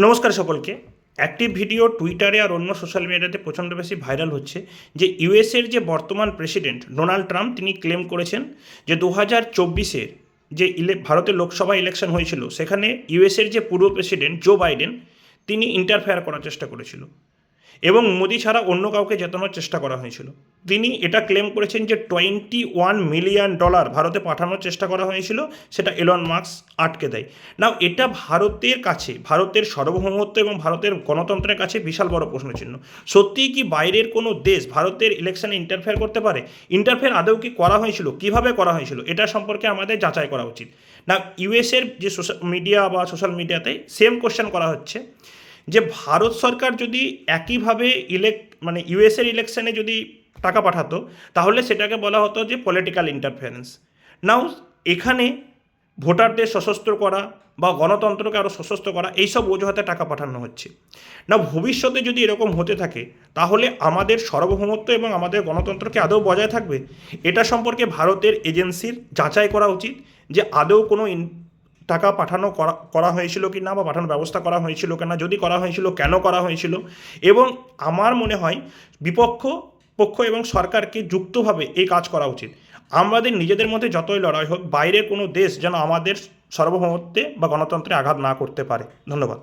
নমস্কার সকলকে। একটি ভিডিও টুইটারে আর অন্য সোশ্যাল মিডিয়াতে প্রচণ্ড বেশি ভাইরাল হচ্ছে যে ইউএসের যে বর্তমান প্রেসিডেন্ট ডোনাল্ড ট্রাম্প তিনি ক্লেম করেছেন যে 2024-এর যে ভারতের লোকসভা ইলেকশন হয়েছিল সেখানে ইউএসের যে পূর্ব প্রেসিডেন্ট জো বাইডেন তিনি ইন্টারফেয়ার করার চেষ্টা করেছিল এবং মোদি ছাড়া অন্য কাউকে জেতানোর চেষ্টা করা হয়েছিল। তিনি এটা ক্লেম করেছেন যে $21 মিলিয়ন ভারতে পাঠানোর চেষ্টা করা হয়েছিল, সেটা এলন মাস্ক আটকে দেয়। নাও এটা ভারতের কাছে, ভারতের সার্বভৌমত্ব এবং ভারতের গণতন্ত্রের কাছে বিশাল বড় প্রশ্নচিহ্ন। সত্যিই কি বাইরের কোনো দেশ ভারতের ইলেকশনে ইন্টারফেয়ার করতে পারে? ইন্টারফেয়ার আদৌ কি করা হয়েছিল, কিভাবে করা হয়েছিল, এটা সম্পর্কে আমাদের যাচাই করা উচিত। না, ইউএসের যে সোশ্যাল মিডিয়াতে সেম কোশ্চেন করা হচ্ছে যে ভারত সরকার যদি একইভাবে ইউএসের ইলেকশনে যদি টাকা পাঠাতো তাহলে সেটাকে বলা হতো যে পলিটিক্যাল ইন্টারফারেন্স। নাও এখানে ভোটারদের সশস্ত্র করা বা গণতন্ত্রকে আরও সশস্ত্র করা এইসব অজুহাতে টাকা পাঠানো হচ্ছে। না, ভবিষ্যতে যদি এরকম হতে থাকে তাহলে আমাদের সার্বভৌমত্ব এবং আমাদের গণতন্ত্রকে আদৌ বজায় থাকবে? এটা সম্পর্কে ভারতের এজেন্সির যাচাই করা উচিত যে আদৌ কোনো টাকা পাঠানো করা হয়েছিল কি না, বা পাঠানোর ব্যবস্থা করা হয়েছিল কেন, যদি করা হয়েছিল কেন করা হয়েছিল। এবং আমার মনে হয় পক্ষ এবং সরকারকে যুক্তভাবে এই কাজ করা উচিত। আমাদের নিজেদের মধ্যে যতই লড়াই হোক, বাইরের কোনো দেশ যেন আমাদের সার্বভৌমত্বে বা গণতন্ত্রে আঘাত না করতে পারে। ধন্যবাদ।